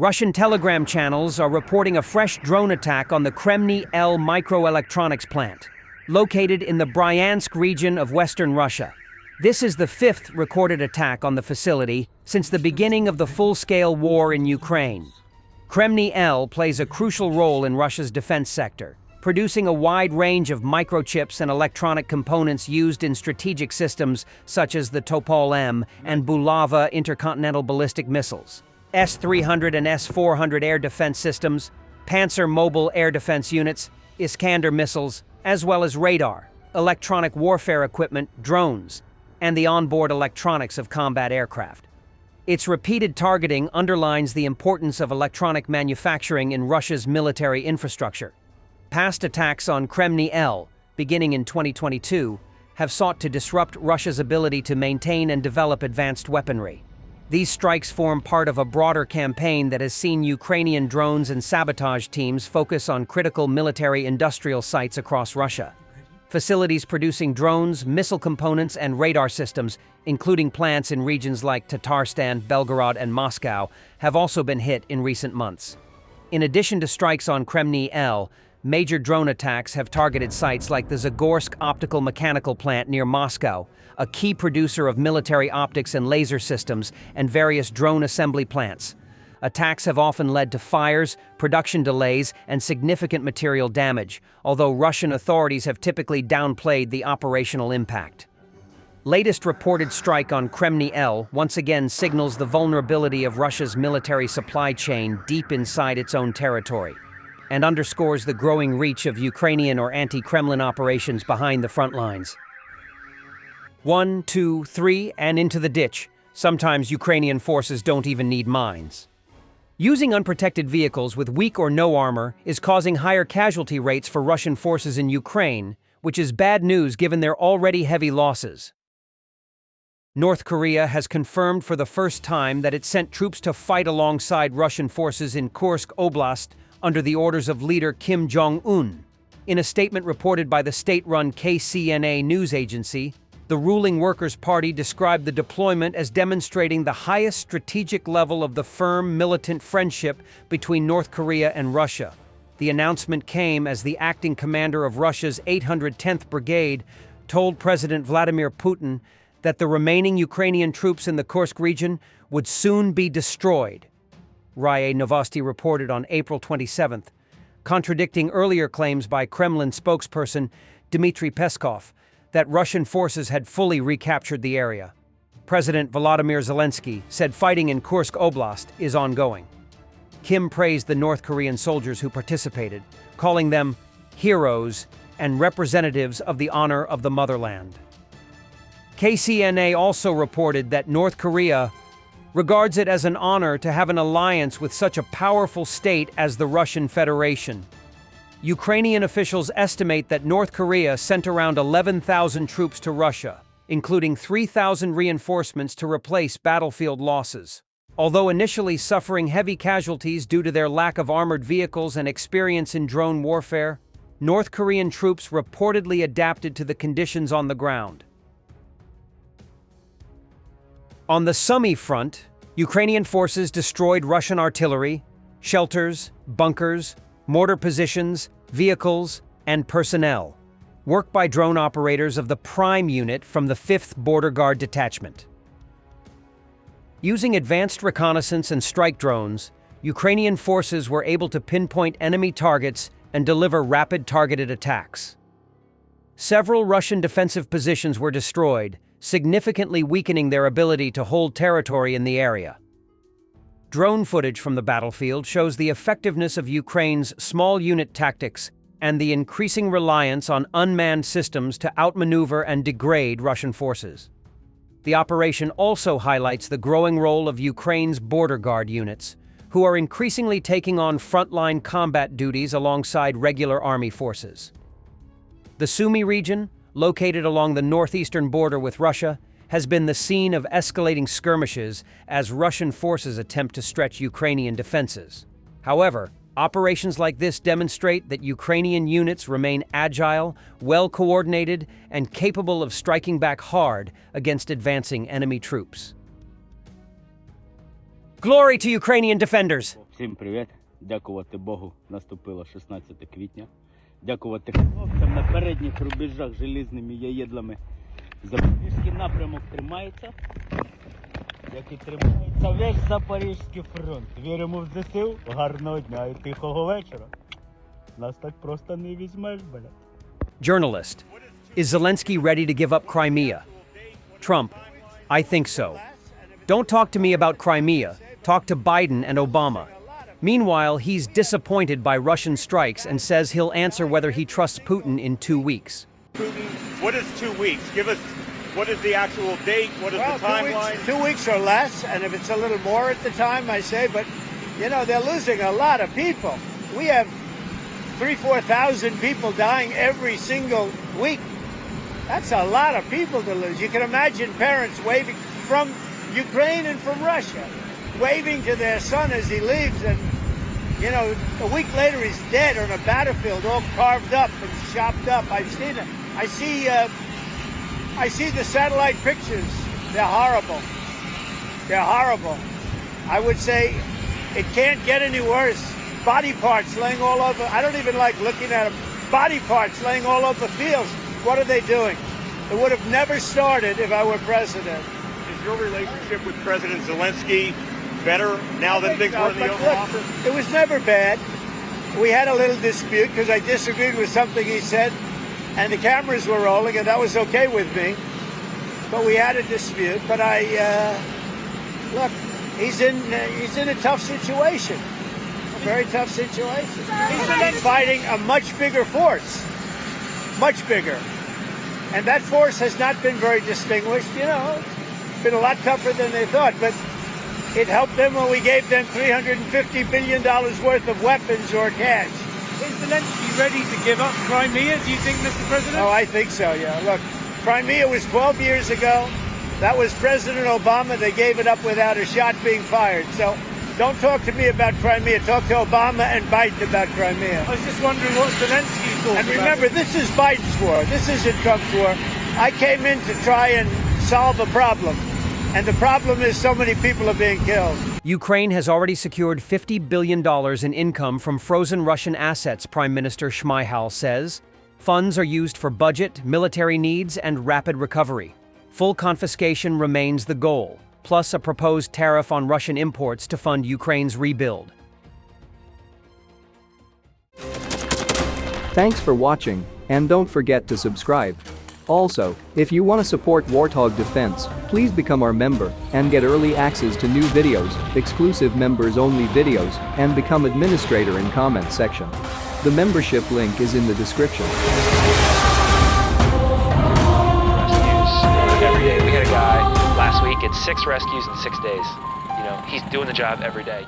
Russian telegram channels are reporting a fresh drone attack on the Kremniy Microelectronics plant, located in the Bryansk region of western Russia. This is the fifth recorded attack on the facility since the beginning of the full-scale war in Ukraine. Kremniy plays a crucial role in Russia's defense sector, producing a wide range of microchips and electronic components used in strategic systems such as the Topol-M and Bulava intercontinental ballistic missiles, S-300 and S-400 air defense systems, Pantsir mobile air defense units, Iskander missiles, as well as radar, electronic warfare equipment, drones, and the onboard electronics of combat aircraft. Its repeated targeting underlines the importance of electronic manufacturing in Russia's military infrastructure. Past attacks on Kremniy, beginning in 2022, have sought to disrupt Russia's ability to maintain and develop advanced weaponry. These strikes form part of a broader campaign that has seen Ukrainian drones and sabotage teams focus on critical military-industrial sites across Russia. Facilities producing drones, missile components, and radar systems, including plants in regions like Tatarstan, Belgorod, and Moscow, have also been hit in recent months. In addition to strikes on Kremniy, major drone attacks have targeted sites like the Zagorsk optical mechanical plant near Moscow, a key producer of military optics and laser systems, and various drone assembly plants. Attacks have often led to fires, production delays, and significant material damage, although Russian authorities have typically downplayed the operational impact. Latest reported strike on Kremniy once again signals the vulnerability of Russia's military supply chain deep inside its own territory, and underscores the growing reach of Ukrainian or anti-Kremlin operations behind the front lines. 1, 2, 3, and into the ditch. Sometimes Ukrainian forces don't even need mines. Using unprotected vehicles with weak or no armor is causing higher casualty rates for Russian forces in Ukraine, which is bad news given their already heavy losses. North Korea has confirmed for the first time that it sent troops to fight alongside Russian forces in Kursk Oblast under the orders of leader Kim Jong-un. In a statement reported by the state-run KCNA news agency, the ruling Workers' Party described the deployment as demonstrating the highest strategic level of the firm militant friendship between North Korea and Russia. The announcement came as the acting commander of Russia's 810th Brigade told President Vladimir Putin that the remaining Ukrainian troops in the Kursk region would soon be destroyed. RIA Novosti reported on April 27th, contradicting earlier claims by Kremlin spokesperson Dmitry Peskov that Russian forces had fully recaptured the area. President Volodymyr Zelensky said fighting in Kursk Oblast is ongoing. Kim praised the North Korean soldiers who participated, calling them heroes and representatives of the honor of the motherland. KCNA also reported that North Korea regards it as an honor to have an alliance with such a powerful state as the Russian Federation. Ukrainian officials estimate that North Korea sent around 11,000 troops to Russia, including 3,000 reinforcements to replace battlefield losses. Although initially suffering heavy casualties due to their lack of armored vehicles and experience in drone warfare, North Korean troops reportedly adapted to the conditions on the ground. On the Sumy front, Ukrainian forces destroyed Russian artillery, shelters, bunkers, mortar positions, vehicles, and personnel. Work by drone operators of the Prime Unit from the 5th Border Guard Detachment. Using advanced reconnaissance and strike drones, Ukrainian forces were able to pinpoint enemy targets and deliver rapid targeted attacks. Several Russian defensive positions were destroyed, significantly weakening their ability to hold territory in the area. Drone footage from the battlefield shows the effectiveness of Ukraine's small unit tactics and the increasing reliance on unmanned systems to outmaneuver and degrade Russian forces. The operation also highlights the growing role of Ukraine's border guard units, who are increasingly taking on frontline combat duties alongside regular army forces. The Sumy region, located along the northeastern border with Russia, has been the scene of escalating skirmishes as Russian forces attempt to stretch Ukrainian defenses. However, operations like this demonstrate that Ukrainian units remain agile, well-coordinated, and capable of striking back hard against advancing enemy troops. Glory to Ukrainian defenders! Всім привіт! Дякувати Богу, наступило 16 квітня. Дякувати хлопцям на передніх рубежах желізними яєдлами. Запорізький напрямок тримається, як і тримається весь Запорізький фронт. Віримо в ЗСУ, гарного дня і тихого вечора. Нас так просто не візьмеш, бля. Journalist. Is Zelensky ready to give up Crimea? Trump. I think so. Don't talk to me about Crimea. Talk to Biden and Obama. Meanwhile, he's disappointed by Russian strikes and says he'll answer whether he trusts Putin in 2 weeks. Putin, what is 2 weeks? Give us, what is the actual date? What is the timeline? 2 weeks or less, and if it's a little more at the time, I say, but, you know, they're losing a lot of people. We have 3,000-4,000 people dying every single week. That's a lot of people to lose. You can imagine parents waving from Ukraine and from Russia, waving to their son as he leaves, and, you know, a week later he's dead on a battlefield, all carved up and chopped up. I've seen it. I see the satellite pictures. They're horrible. They're horrible. I would say it can't get any worse. Body parts laying all over. I don't even like looking at them. Body parts laying all over the fields. What are they doing? It would have never started if I were president. Is your relationship with President Zelensky better now than things were in the Oval Office? It was never bad. We had a little dispute because I disagreed with something he said, and the cameras were rolling, and that was okay with me. But we had a dispute. But look, he's in a tough situation, a very tough situation. He's fighting a much bigger force, much bigger, and that force has not been very distinguished. You know, it's been a lot tougher than they thought, but it helped them when we gave them $350 billion worth of weapons or cash. Is Zelensky ready to give up Crimea, do you think, Mr. President? Oh, I think so, yeah. Look, Crimea was 12 years ago. That was President Obama. They gave it up without a shot being fired. So don't talk to me about Crimea. Talk to Obama and Biden about Crimea. I was just wondering what Zelensky thought. And remember, this is Biden's war. This isn't Trump's war. I came in to try and solve a problem. And the problem is so many people are being killed. Ukraine has already secured $50 billion in income from frozen Russian assets, Prime Minister Shmyhal says. Funds are used for budget, military needs, and rapid recovery. Full confiscation remains the goal, plus a proposed tariff on Russian imports to fund Ukraine's rebuild. Thanks for watching, and don't forget to subscribe. Also, if you want to support Warthog Defense, please become our member and get early access to new videos, exclusive members-only videos, and become administrator in comment section. The membership link is in the description. Rescues every day. We had a guy last week, it's 6 rescues in 6 days. You know, he's doing the job every day.